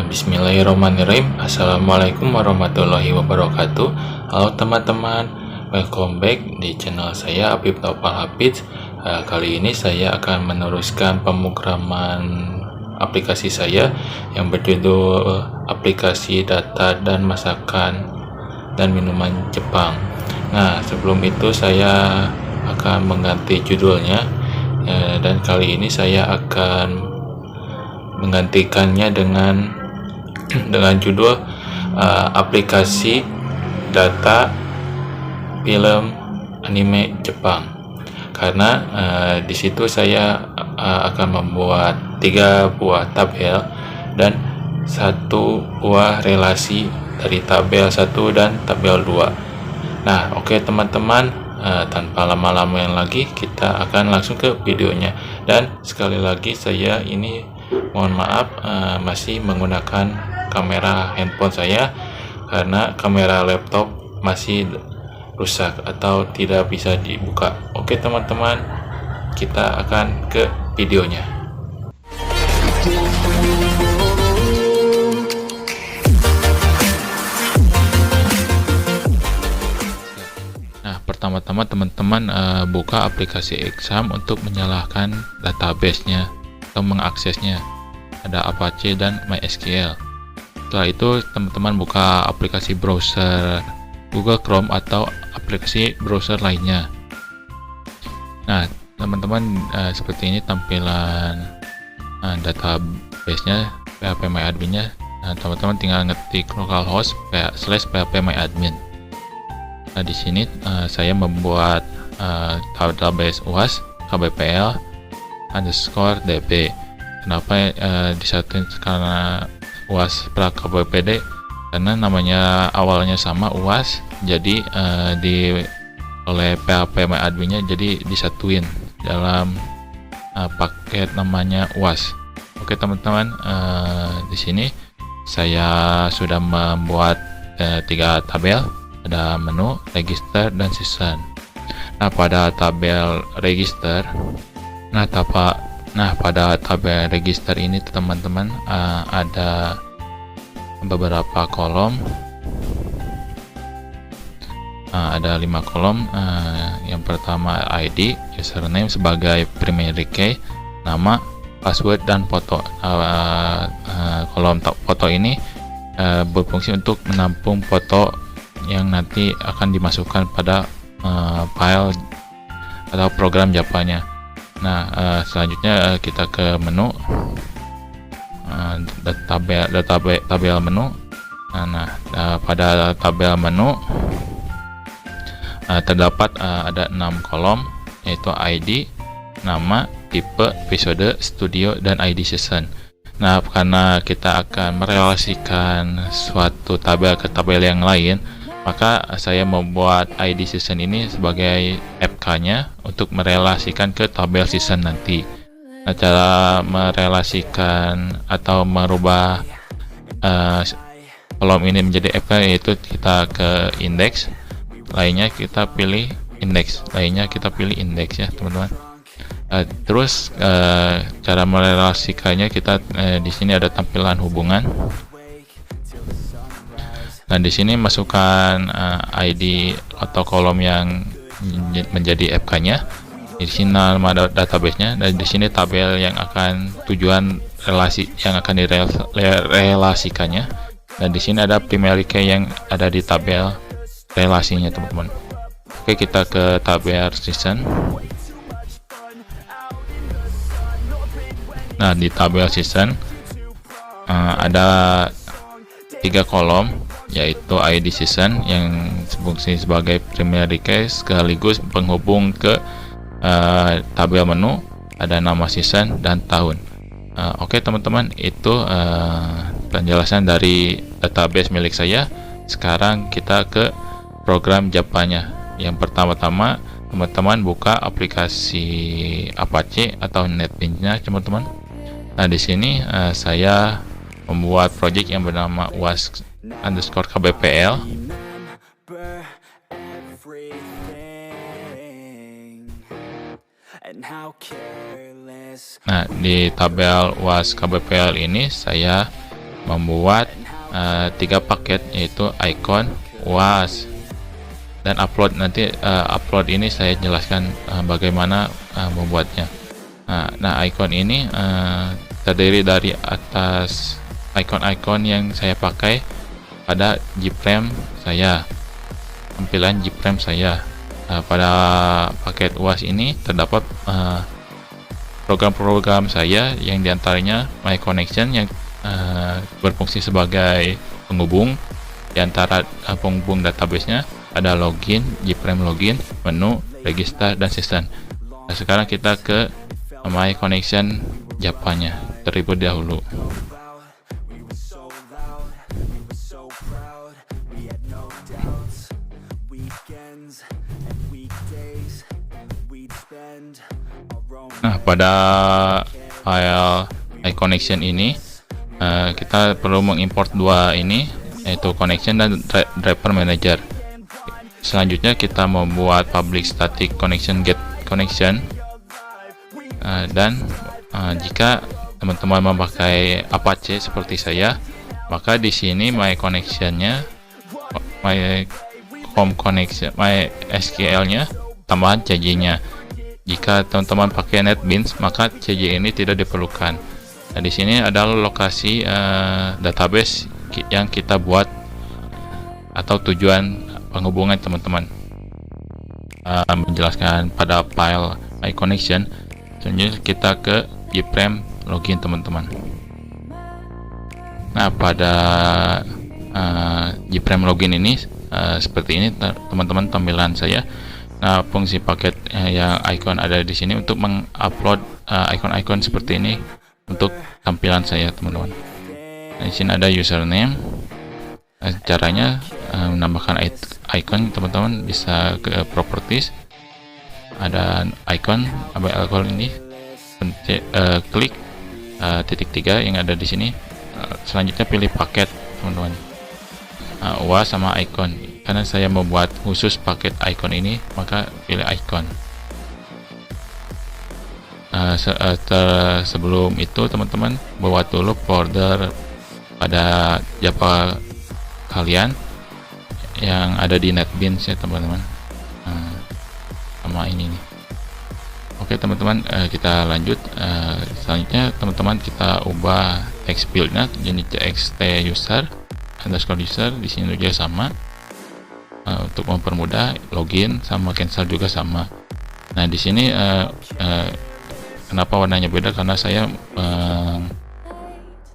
Bismillahirrahmanirrahim. Assalamualaikum warahmatullahi wabarakatuh. Halo teman-teman, welcome back di channel saya Apip Taufal Hafiz. Kali ini saya akan meneruskan pemrograman aplikasi saya yang berjudul aplikasi data dan masakan dan minuman Jepang. Nah, sebelum itu saya akan mengganti judulnya, dan kali ini saya akan menggantikannya dengan judul aplikasi data film anime Jepang, karena di situ saya akan membuat 3 buah tabel dan 1 buah relasi dari tabel 1 dan tabel 2. Nah, oke teman-teman, tanpa lama-lama lagi kita akan langsung ke videonya. Dan sekali lagi saya ini mohon maaf masih menggunakan kamera handphone saya karena kamera laptop masih rusak atau tidak bisa dibuka. Oke teman-teman, kita akan ke videonya. Nah, pertama-tama teman-teman buka aplikasi Exam untuk menyalakan database-nya atau mengaksesnya. Ada Apache dan MySQL. Setelah itu teman-teman buka aplikasi browser Google Chrome atau aplikasi browser lainnya. Nah teman-teman, seperti ini tampilan database-nya, phpMyAdmin-nya. Nah teman-teman tinggal ngetik localhost /phpMyAdmin. Nah di sini saya membuat database UAS KBPL _db. Kenapa disatuin karena UAS pra KBPD? Karena namanya awalnya sama UAS, jadi oleh phpMyAdmin-nya jadi disatuin dalam paket namanya UAS. Oke teman-teman, di sini saya sudah membuat 3 tabel, ada menu, register, dan season. Nah pada tabel register, pada tabel register ini teman-teman ada beberapa kolom, ada 5 kolom. Yang pertama ID, username sebagai primary key, nama, password, dan foto. Kolom foto ini berfungsi untuk menampung foto yang nanti akan dimasukkan pada file atau program Japanya. Nah selanjutnya kita ke menu, tabel menu. Pada tabel menu terdapat ada 6 kolom, yaitu ID, nama, tipe, episode, studio, dan ID season. Nah karena kita akan merelasikan suatu tabel ke tabel yang lain, maka saya membuat ID season ini sebagai FK-nya untuk merelasikan ke tabel season nanti. Nah, cara merelasikan atau merubah kolom ini menjadi FK yaitu kita ke indeks, lainnya kita pilih indeks, ya teman-teman. Terus cara merelasikannya kita di sini ada tampilan hubungan. Nah di sini masukkan ID atau kolom yang menjadi FK-nya. Di sini nama database-nya, dan di sini tabel yang akan tujuan relasi yang akan direlasikannya. Dan di sini ada primary key yang ada di tabel relasinya teman-teman. Oke, kita ke tabel season. Nah di tabel season ada 3 kolom, yaitu ID season yang berfungsi sebagai primary key sekaligus penghubung ke tabel menu, ada nama season dan tahun. Oke teman-teman, itu penjelasan dari database milik saya. Sekarang kita ke program Japanya. Yang pertama-tama teman-teman buka aplikasi Apache atau NetBeans-nya teman-teman. Nah di sini saya membuat project yang bernama UAS _KBPL. Nah di tabel UAS KBPL ini saya membuat 3 paket, yaitu icon, UAS, dan upload. Nanti upload ini saya jelaskan bagaimana membuatnya. Nah, icon ini terdiri dari atas icon-icon yang saya pakai pada Gframe saya, tampilan Gframe saya. Pada paket UAS ini terdapat program-program saya yang diantaranya My Connection yang berfungsi sebagai penghubung di antara penghubung database-nya. Ada login, Gframe login, menu, register, dan season. Nah, sekarang kita ke My Connection Java-nya terlebih dahulu. Nah, pada file My Connection ini kita perlu mengimport 2 ini, yaitu connection dan driver manager. Selanjutnya kita membuat public static connection get connection, dan jika teman-teman memakai Apache seperti saya, maka di sini My Connection-nya, My Home Connection, My SQL-nya tambahan CJ-nya. Jika teman-teman pakai NetBeans, maka CJ ini tidak diperlukan. Nah, di sini adalah lokasi database yang kita buat atau tujuan penghubungan teman-teman. Menjelaskan pada file My Connection. Selanjutnya kita ke Gframe login teman-teman. Nah, pada Gframe login ini seperti ini teman-teman tampilan saya. Nah, fungsi paket yang icon ada di sini untuk mengupload icon-icon seperti ini untuk tampilan saya teman-teman. Nah, di sini ada username. Caranya menambahkan icon, teman-teman bisa ke properties, ada icon ini, klik titik 3 yang ada di sini. Selanjutnya pilih paket teman-teman, UAS sama icon. Karena saya membuat khusus paket icon ini, maka pilih icon. Sebelum itu teman-teman buat dulu folder pada Java kalian yang ada di NetBeans ya teman-teman, sama ini nih. Oke teman-teman, kita lanjut. Selanjutnya teman-teman kita ubah text field-nya jadi txt user underscore user. Di sini juga sama, untuk mempermudah login sama cancel juga sama. Nah, di sini kenapa warnanya beda, karena saya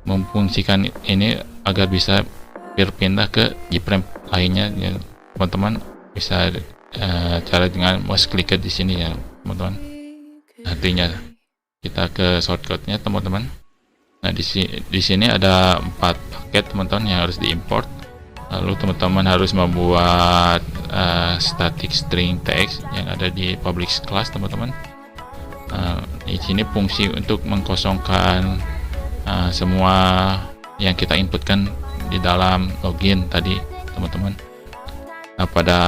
memfungsikan ini agar bisa berpindah ke Gframe lainnya ya teman-teman. Bisa cara dengan mouse clicker di sini ya teman-teman. Artinya kita ke shortcut-nya teman-teman. Nah, di sini ada 4 paket teman-teman yang harus diimport. Lalu teman-teman harus membuat static string text yang ada di public class teman-teman. Di sini fungsi untuk mengkosongkan semua yang kita inputkan di dalam login tadi teman-teman. Nah, pada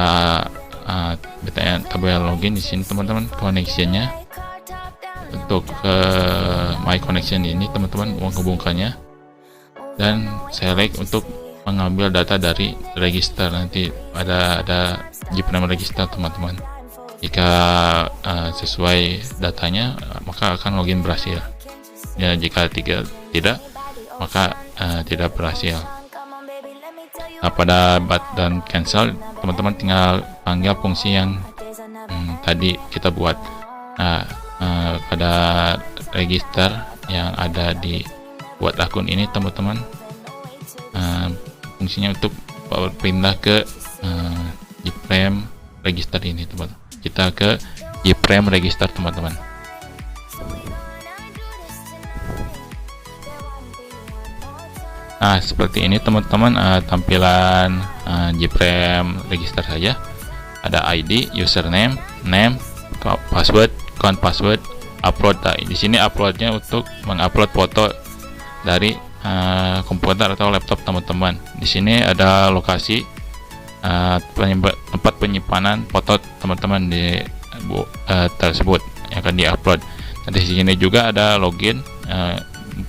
tabel login di sini teman-teman, connection-nya untuk My Connection ini teman-teman menghubungkannya, dan select untuk mengambil data dari register. Nanti ada Gframe register teman-teman. Jika sesuai datanya, maka akan login berhasil. Ya, jika tidak, maka tidak berhasil. Nah, pada button cancel teman-teman tinggal panggil fungsi yang tadi kita buat. Nah, pada register yang ada di buat akun ini teman-teman, fungsinya untuk pindah ke Gframe register ini teman-teman. Kita ke Gframe register teman-teman. Nah, seperti ini teman-teman tampilan Gframe register saya. Ada ID, username, name, password, count password, upload. Nah, di sini uploadnya untuk mengupload foto dari komputer atau laptop teman-teman. Di sini ada lokasi tempat penyimpanan foto teman-teman di tersebut yang akan diupload. Nah, di sini juga ada login,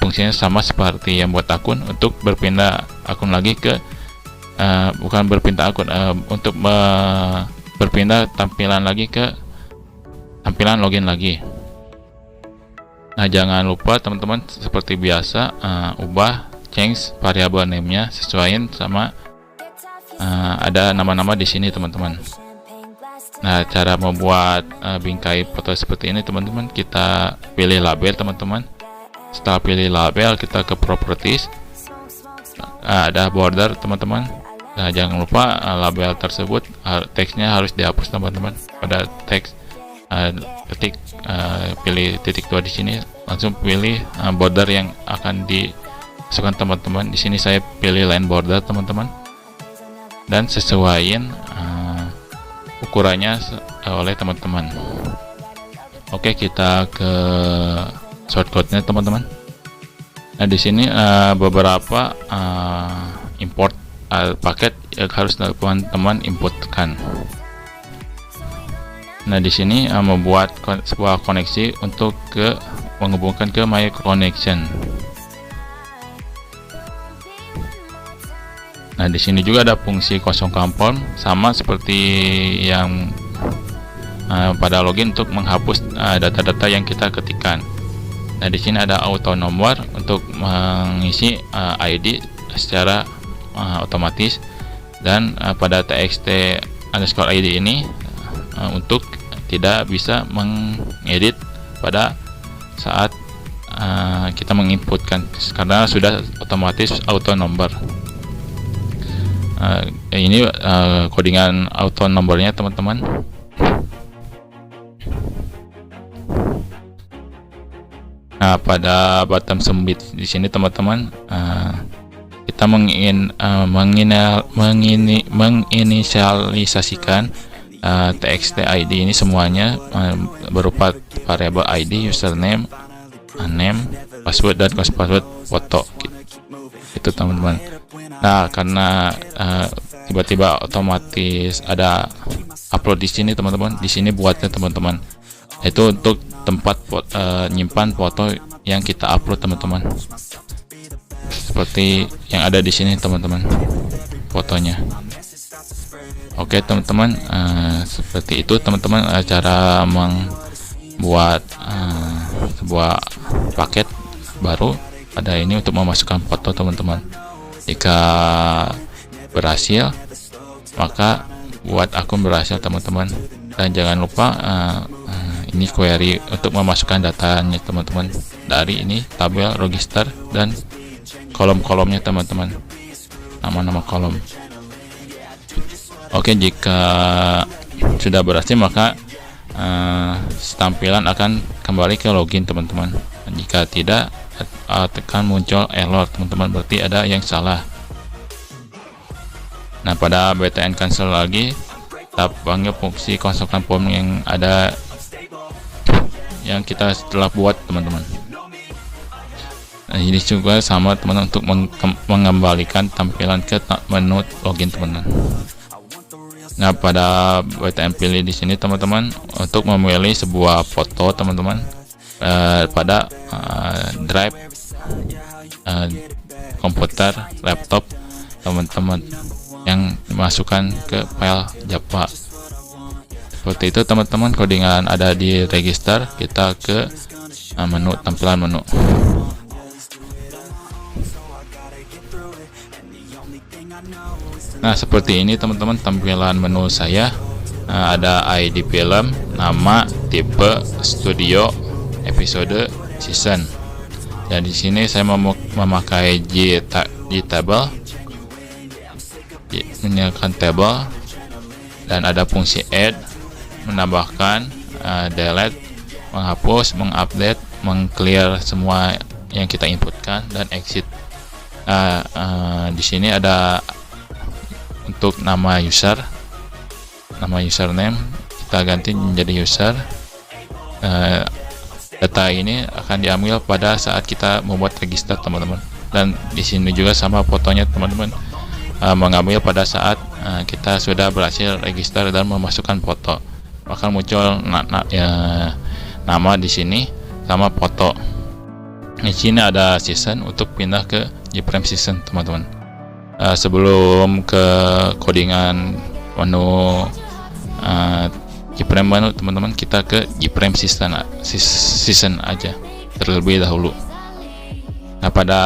fungsinya sama seperti yang buat akun, untuk berpindah akun lagi ke bukan berpindah akun, untuk berpindah tampilan lagi ke tampilan login lagi. Nah, jangan lupa teman-teman, seperti biasa, ubah change variable name-nya, sesuaiin sama ada nama-nama di sini teman-teman. Nah, cara membuat bingkai foto seperti ini teman-teman, kita pilih label teman-teman. Setelah pilih label, kita ke properties. Ada border teman-teman. Nah, jangan lupa label tersebut teksnya harus dihapus teman-teman. Pada teks ketik pilih titik 2 di sini, langsung pilih border yang akan dimasukkan teman-teman. Di sini saya pilih line border teman-teman, dan sesuaiin ukurannya oleh teman-teman. Oke, kita ke shortcutnya teman-teman. Nah, di sini beberapa import paket yang harus teman-teman inputkan. Nah, di sini membuat sebuah koneksi untuk menghubungkan ke My Connection. Nah, di sini juga ada fungsi kosongkan form, sama seperti yang pada login, untuk menghapus data-data yang kita ketikkan. Nah, di sini ada auto nomor untuk mengisi ID secara otomatis, dan pada txt underscore ID ini untuk tidak bisa mengedit pada saat kita menginputkan, karena sudah otomatis auto nomor. Ini codingan auto nomornya teman-teman. Nah, pada button submit di sini teman-teman, kita menginisialisasikan txt ID ini semuanya berupa variabel ID, username, name, password, dan password foto. Itu teman-teman. Nah, karena tiba-tiba otomatis ada upload di sini teman-teman. Di sini buatnya teman-teman, itu untuk tempat nyimpan foto yang kita upload teman-teman. Seperti yang ada di sini teman-teman, fotonya. Oke teman-teman, seperti itu teman-teman cara membuat sebuah paket baru pada ini untuk memasukkan foto teman-teman. Jika berhasil, maka buat akun berhasil teman-teman. Dan jangan lupa ini query untuk memasukkan datanya teman-teman, dari ini tabel register dan kolom-kolomnya teman-teman, nama-nama kolom. Oke, jika sudah berhasil, maka tampilan akan kembali ke login teman-teman. Jika tidak, akan muncul error teman-teman, berarti ada yang salah. Nah, pada btn cancel lagi, kita panggil fungsi kosongkan form yang ada, yang kita telah buat teman-teman. Nah, ini juga sama teman-teman, untuk mengembalikan tampilan ke menu login teman-teman. Nah, pada btn pilih di sini teman-teman, untuk memilih sebuah foto teman-teman pada drive komputer laptop teman-teman yang dimasukkan ke file Java. Seperti itu teman-teman, codingan ada di register. Kita ke menu, tampilan menu. Nah, seperti ini teman-teman tampilan menu saya. Ada ID film, nama, tipe, studio, episode, season. Dan di sini saya memakai Gtable, menyalakan table, dan ada fungsi add, menambahkan, delete, menghapus, mengupdate, mengclear semua yang kita inputkan, dan exit. Di sini ada untuk nama user, nama username kita ganti menjadi user. Data ini akan diambil pada saat kita membuat register teman-teman, dan di sini juga sama fotonya teman-teman, mengambil pada saat kita sudah berhasil register dan memasukkan foto, akan muncul nama di sini sama foto. Di sini ada season untuk pindah ke JFrame season teman-teman. Sebelum ke codingan menu JFrame menu teman-teman, kita ke JFrame season aja terlebih dahulu. Nah, pada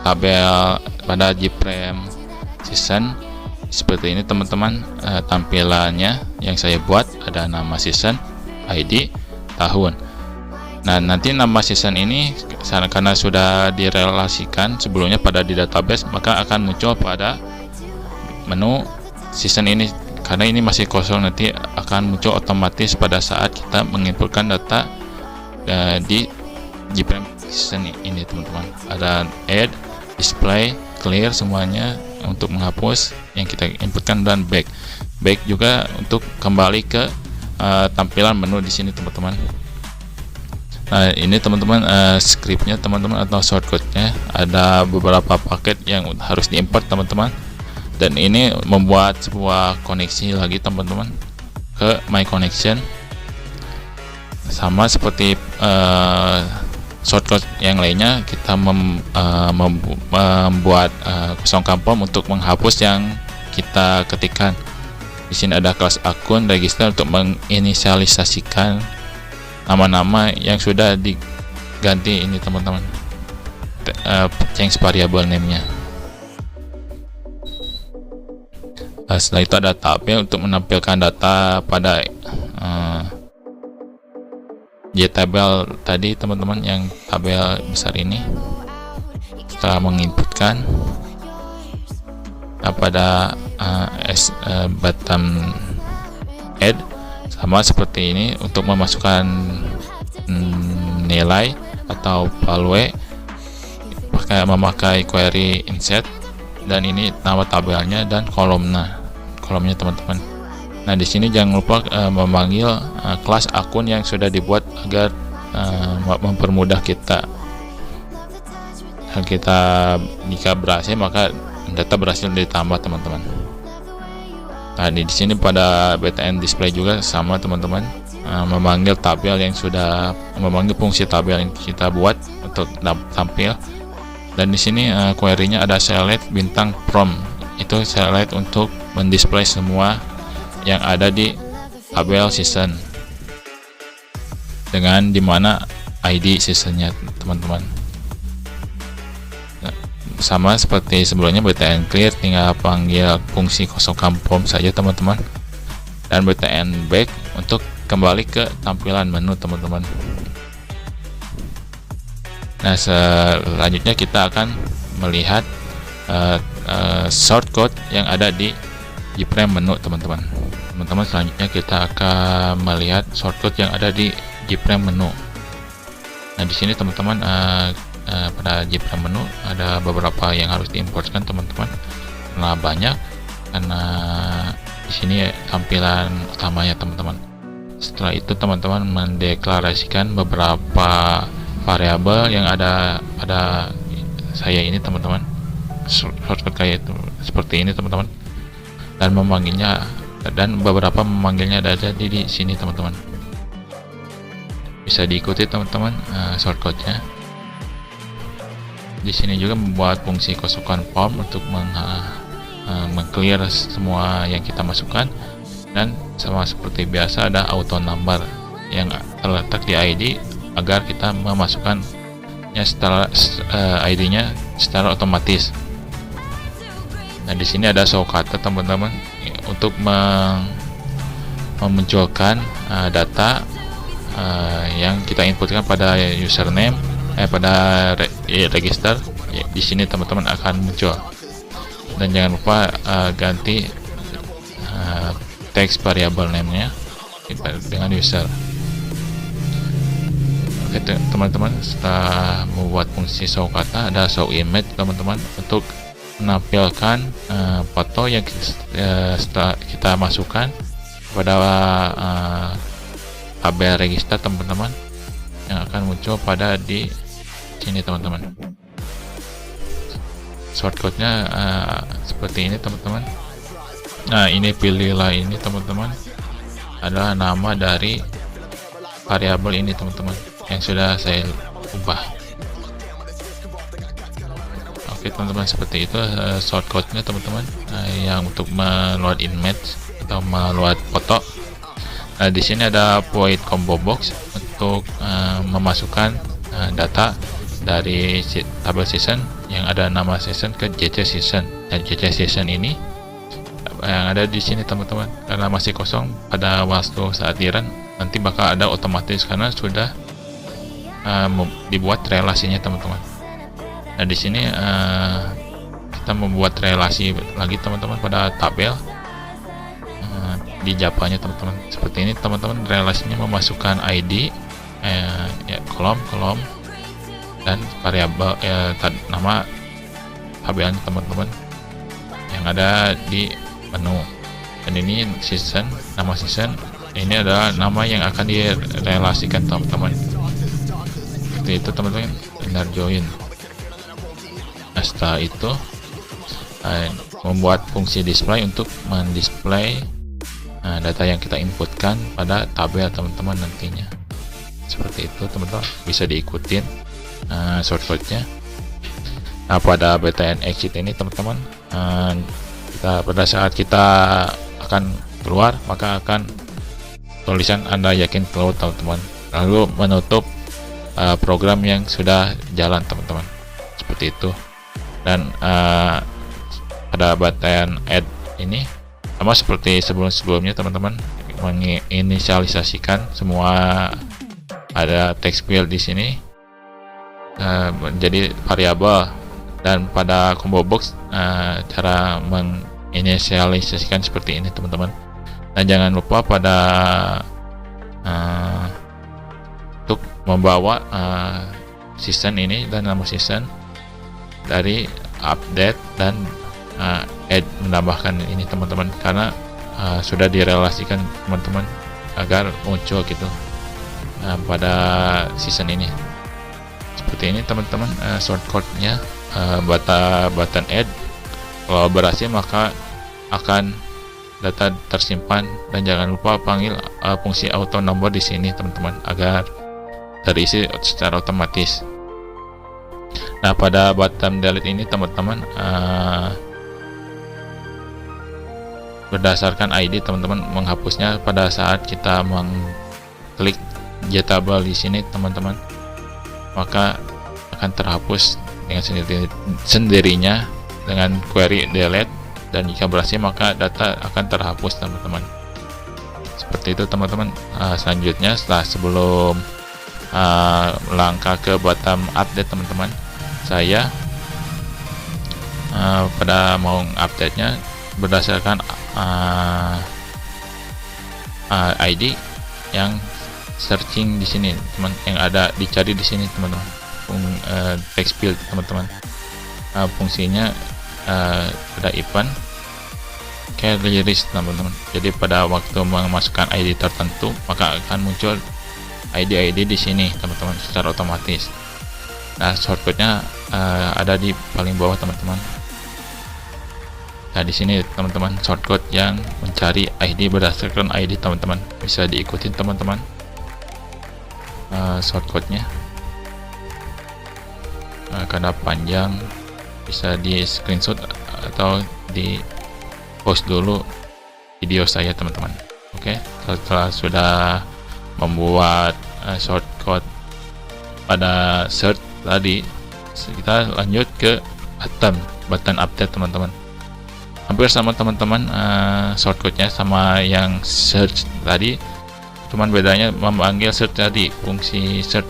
tabel pada JFrame season seperti ini teman-teman, tampilannya yang saya buat ada nama season, ID, tahun. Nah, nanti nama season ini karena sudah direlasikan sebelumnya pada di database, maka akan muncul pada menu season ini. Karena ini masih kosong, nanti akan muncul otomatis pada saat kita menginputkan data di JFrame season ini teman-teman. Ada add, display, clear semuanya untuk menghapus yang kita inputkan, dan back juga untuk kembali ke tampilan menu di sini teman-teman. Nah, ini teman-teman scriptnya teman-teman atau shortcutnya, ada beberapa paket yang harus diimport teman-teman, dan ini membuat sebuah koneksi lagi teman-teman ke my connection, sama seperti shortcut yang lainnya. Kita membuat kosongkan form untuk menghapus yang kita ketikkan. Di sini ada kelas akun register untuk menginisialisasikan nama-nama yang sudah diganti ini teman-teman, change variable name-nya. Setelah itu ada tabel untuk menampilkan data pada JTabel tadi teman-teman, yang tabel besar ini. Setelah menginputkan pada button add, sama seperti ini untuk memasukkan nilai atau value memakai query insert, dan ini nama tabelnya dan kolomnya teman-teman. Nah, di sini jangan lupa memanggil kelas akun yang sudah dibuat agar mempermudah kita. Jika berhasil, maka data berhasil ditambah teman-teman. Nah, di sini pada btn display juga sama teman-teman, memanggil tabel yang sudah memanggil fungsi tabel yang kita buat untuk tampil. Dan di sini query-nya ada select bintang from, itu select untuk mendisplay semua yang ada di tabel season dengan dimana ID seasonnya teman-teman. Nah, sama seperti sebelumnya btn clear, tinggal panggil fungsi kosongkan form saja teman-teman, dan btn back untuk kembali ke tampilan menu teman-teman. Nah, selanjutnya kita akan melihat shortcut yang ada di JFrame menu teman-teman. Selanjutnya kita akan melihat shortcut yang ada di JFrame menu. Nah, di sini teman-teman pada JFrame menu ada beberapa yang harus diimportkan teman-teman, karena banyak, karena di sini tampilan utamanya teman-teman. Setelah itu teman-teman mendeklarasikan beberapa variabel yang ada pada saya ini teman-teman, shortcut kayak itu seperti ini teman-teman, dan memanggilnya, dan beberapa memanggilnya ada di sini teman-teman. Bisa diikuti teman-teman shortcutnya. Di sini juga membuat fungsi kosongkan form untuk meng-clear semua yang kita masukkan, dan sama seperti biasa ada auto number yang terletak di ID agar kita memasukkannya setelah ID-nya secara otomatis. Nah, di sini ada show kata teman-teman untuk memunculkan data yang kita inputkan pada username pada register. Di sini teman-teman akan muncul, dan jangan lupa ganti teks variable name-nya dengan user. Oke teman-teman, setelah membuat fungsi show kata, ada show image teman-teman untuk menampilkan foto yang setelah kita masukkan pada tabel register teman-teman, yang akan muncul pada di sini teman-teman. Shortcutnya seperti ini teman-teman. Nah, ini pilihlah ini teman-teman adalah nama dari variabel ini teman-teman yang sudah saya ubah. teman-teman, seperti itu shortcutnya teman-teman, yang untuk meload image atau meload foto. Nah, di sini ada void combo box untuk memasukkan data dari tabel season yang ada nama season ke JC season. Dan JC season ini yang ada di sini teman-teman, karena masih kosong pada waktu saat di run, nanti bakal ada otomatis karena sudah dibuat relasinya teman-teman. Nah, di sini kita membuat relasi lagi teman-teman pada tabel di Java-nya teman-teman. Seperti ini teman-teman, relasinya memasukkan ID, ya, kolom dan variabel nama tabelnya teman-teman yang ada di menu. Dan ini season, nama season ini adalah nama yang akan direlasikan teman-teman. Seperti itu teman-teman, inner join. Nah, setelah itu membuat fungsi display untuk mendisplay data yang kita inputkan pada tabel teman-teman nantinya. Seperti itu teman-teman, bisa diikutin shortcutnya. Nah, pada btn exit ini teman-teman, pada saat kita akan keluar, maka akan tulisan Anda yakin keluar teman-teman, lalu menutup program yang sudah jalan teman-teman, seperti itu. Dan pada button add ini sama seperti sebelumnya teman-teman, menginisialisasikan semua ada text field di sini menjadi variabel. Dan pada combo box cara menginisialisasikan seperti ini teman-teman. Dan jangan lupa pada untuk membawa season ini dan nama season dari update dan add, menambahkan ini teman-teman, karena sudah direlasikan teman-teman agar muncul gitu pada season ini. Seperti ini teman-teman shortcutnya. Button add, kalau berhasil maka akan data tersimpan. Dan jangan lupa panggil fungsi auto nomor di sini teman-teman agar terisi secara otomatis. Nah, pada button delete ini teman-teman, berdasarkan ID teman-teman menghapusnya pada saat kita mengklik JTable di sini teman-teman, maka akan terhapus dengan sendirinya dengan query delete. Dan jika berhasil maka data akan terhapus teman-teman. Seperti itu teman-teman. Selanjutnya sebelum langkah ke bottom update teman-teman, saya pada mau update nya berdasarkan ID yang searching di sini teman, yang ada dicari di sini teman-teman. Text field teman-teman, fungsinya ada event carry list teman-teman. Jadi pada waktu memasukkan ID tertentu maka akan muncul ID di sini teman-teman secara otomatis. Nah, shortcutnya ada di paling bawah teman-teman. Nah, di sini teman-teman shortcut yang mencari ID berdasarkan ID teman-teman, bisa diikutin teman-teman shortcutnya. Karena panjang bisa di screenshot atau di post dulu video saya teman-teman. Oke, setelah sudah membuat shortcut pada search tadi, kita lanjut ke button update teman-teman. Hampir sama teman-teman, shortcutnya sama yang search tadi, cuman bedanya memanggil search tadi, fungsi search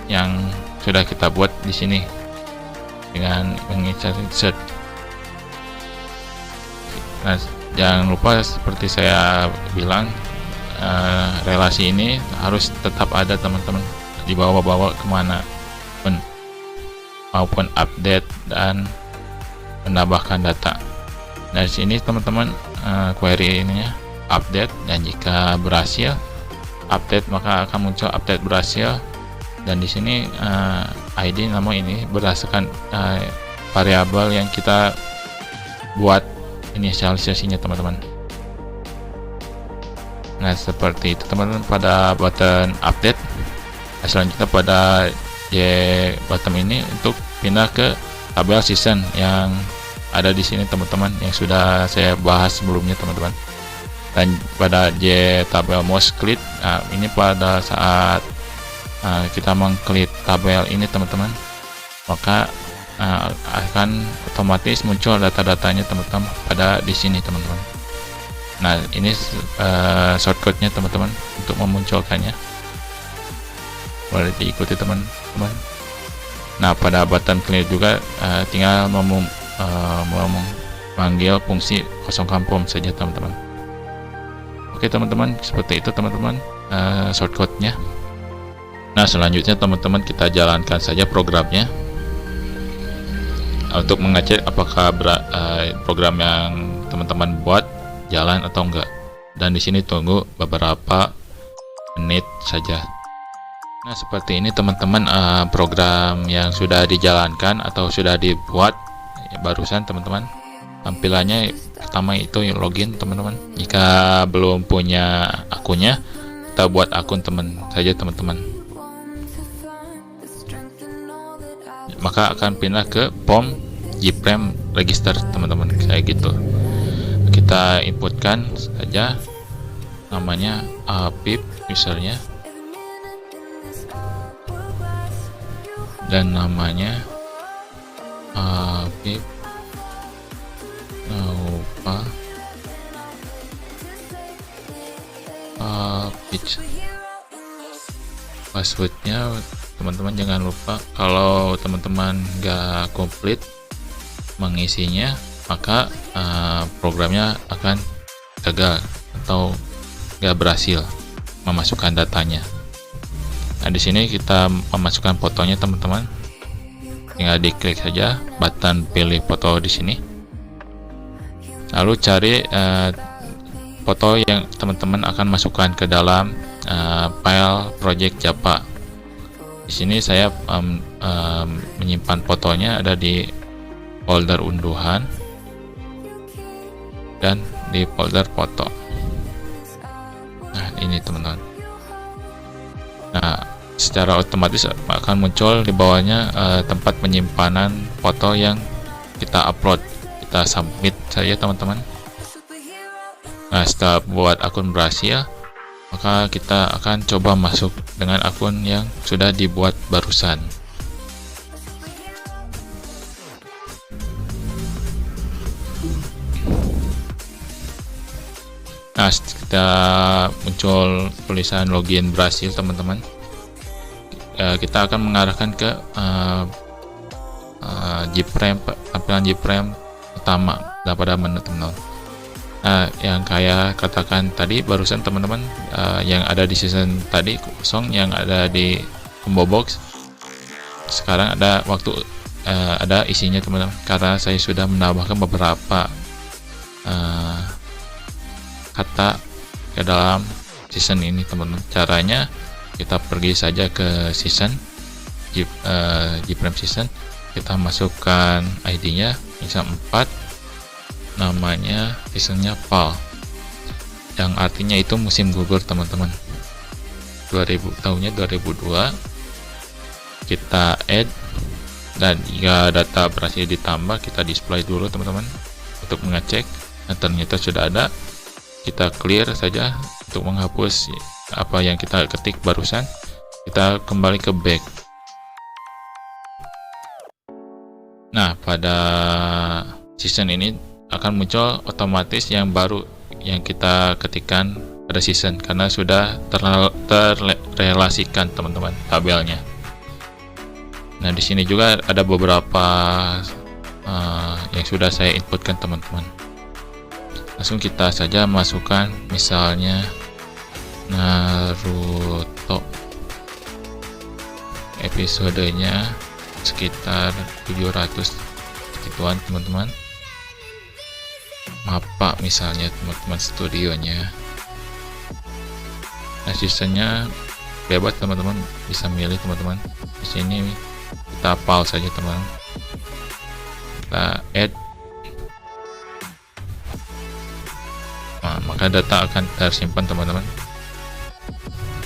yang sudah kita buat di sini dengan menginisialisasi search. Nah, jangan lupa seperti saya bilang, relasi ini harus tetap ada teman-teman, dibawa-bawa kemana pun, maupun update dan menambahkan data. Nah, di sini teman-teman query ininya update, dan jika berhasil update maka akan muncul update berhasil. Dan di sini ID nama ini berdasarkan variabel yang kita buat inisialisasinya teman-teman. Nah, seperti itu teman-teman pada button update. Selanjutnya pada button ini untuk pindah ke tabel season yang ada di sini teman-teman, yang sudah saya bahas sebelumnya teman-teman. Dan pada tabel mouse click, ini pada saat kita mengklik tabel ini teman-teman, maka akan otomatis muncul data-datanya teman-teman pada di sini teman-teman. Nah, ini shortcutnya teman-teman untuk memunculkannya, boleh diikuti teman-teman. Nah, pada button clear juga tinggal memanggil fungsi kosongkan form saja teman-teman. Oke teman-teman, seperti itu teman-teman shortcutnya. Nah, selanjutnya teman-teman kita jalankan saja programnya untuk mengecek apakah program yang teman-teman buat jalan atau enggak. Dan di sini tunggu beberapa menit saja. Nah, seperti ini teman-teman program yang sudah dijalankan atau sudah dibuat barusan teman-teman. Tampilannya pertama itu login teman-teman. Jika belum punya akunnya, kita buat akun saja teman-teman. Maka akan pindah ke form Gprem register teman-teman, kayak gitu. Kita inputkan saja namanya Apip usernya, dan namanya Apip lupa pitch. Passwordnya teman-teman jangan lupa, kalau teman-teman nggak komplit mengisinya, maka programnya akan gagal atau nggak berhasil memasukkan datanya. Nah, di sini kita memasukkan fotonya teman-teman, tinggal diklik saja button pilih foto di sini, lalu cari foto yang teman-teman akan masukkan ke dalam file project Java. Di sini saya menyimpan fotonya ada di folder unduhan dan di folder foto. Nah, ini teman-teman. Nah, secara otomatis akan muncul di bawahnya tempat penyimpanan foto yang kita upload. Kita submit saja teman-teman. Nah, setelah buat akun berhasil, maka kita akan coba masuk dengan akun yang sudah dibuat barusan. Nah, kita muncul tulisan login berhasil teman-teman. Kita akan mengarahkan ke Gprem, tampilan Gprem utama pada menu teman-teman. Nah, yang kayak katakan tadi barusan teman-teman, yang ada di season tadi kosong, yang ada di combo box sekarang ada ada isinya teman-teman, karena saya sudah menambahkan beberapa kata ke dalam season ini teman-teman. Caranya kita pergi saja ke season Gprem season, kita masukkan ID-nya misal 4, namanya seasonnya fall, yang artinya itu musim gugur teman-teman. Tahunnya 2002. Kita add, dan jika data berhasil ditambah kita display dulu teman-teman untuk mengecek. Nah, ternyata sudah ada. Kita clear saja untuk menghapus apa yang kita ketik barusan. Kita kembali ke back. Nah, pada season ini akan muncul otomatis yang baru yang kita ketikkan pada season, karena sudah terrelasikan teman-teman tabelnya. Nah, di sini juga ada beberapa yang sudah saya inputkan teman-teman. Langsung kita saja masukkan misalnya Naruto, episodenya sekitar 700 gituan teman-teman. Mappa misalnya teman-teman, studionya. Nah, seasonnya bebas teman-teman, bisa milih teman-teman. Di sini kita pause saja teman, kita add. Nah, maka data akan tersimpan teman-teman,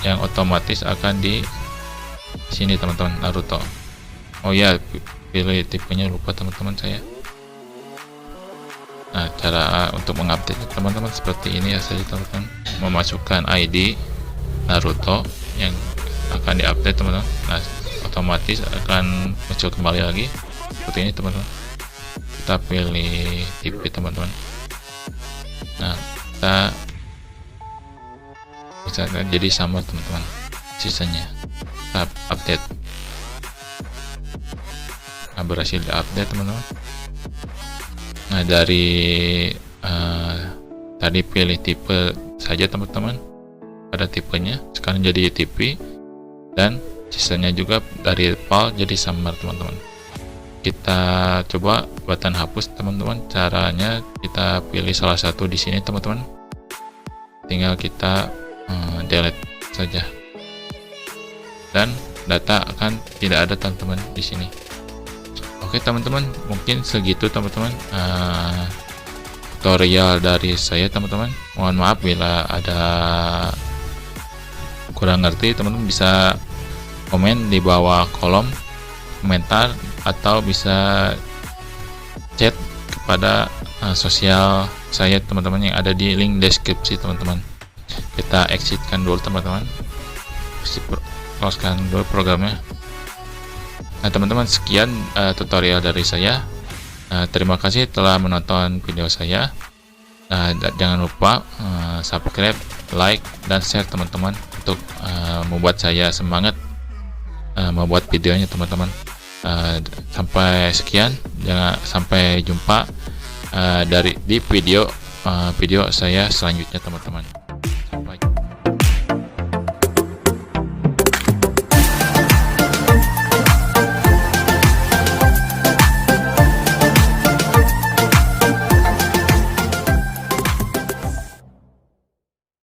yang otomatis akan di sini teman-teman, Naruto. Oh ya, pilih tipenya lupa teman-teman saya. Nah, cara untuk mengupdate teman-teman seperti ini ya saja teman-teman. Memasukkan ID Naruto yang akan diupdate teman-teman. Nah, otomatis akan muncul kembali lagi seperti ini teman-teman. Kita pilih tipe teman-teman. Nah, kita misalkan jadi sama teman-teman, sisanya kita update. Nah, berhasil diupdate teman-teman. Nah, dari tadi pilih tipe saja teman-teman, ada tipenya, sekarang jadi tipe, dan sisanya juga dari PAL jadi samar teman-teman. Kita coba button hapus teman-teman. Caranya kita pilih salah satu di sini teman-teman, tinggal kita delete saja, dan data akan tidak ada teman-teman di sini. Oke teman-teman, mungkin segitu teman-teman tutorial dari saya teman-teman. Mohon maaf bila ada kurang ngerti, teman-teman bisa komen di bawah kolom komentar atau bisa chat kepada sosial saya teman-teman yang ada di link deskripsi teman-teman. Kita exitkan dulu teman-teman, closekan dulu programnya. Nah teman-teman, sekian tutorial dari saya. Terima kasih telah menonton video saya. Jangan lupa subscribe, like, dan share teman-teman untuk membuat saya semangat membuat videonya teman-teman. Sampai sekian, sampai jumpa di video saya selanjutnya teman-teman.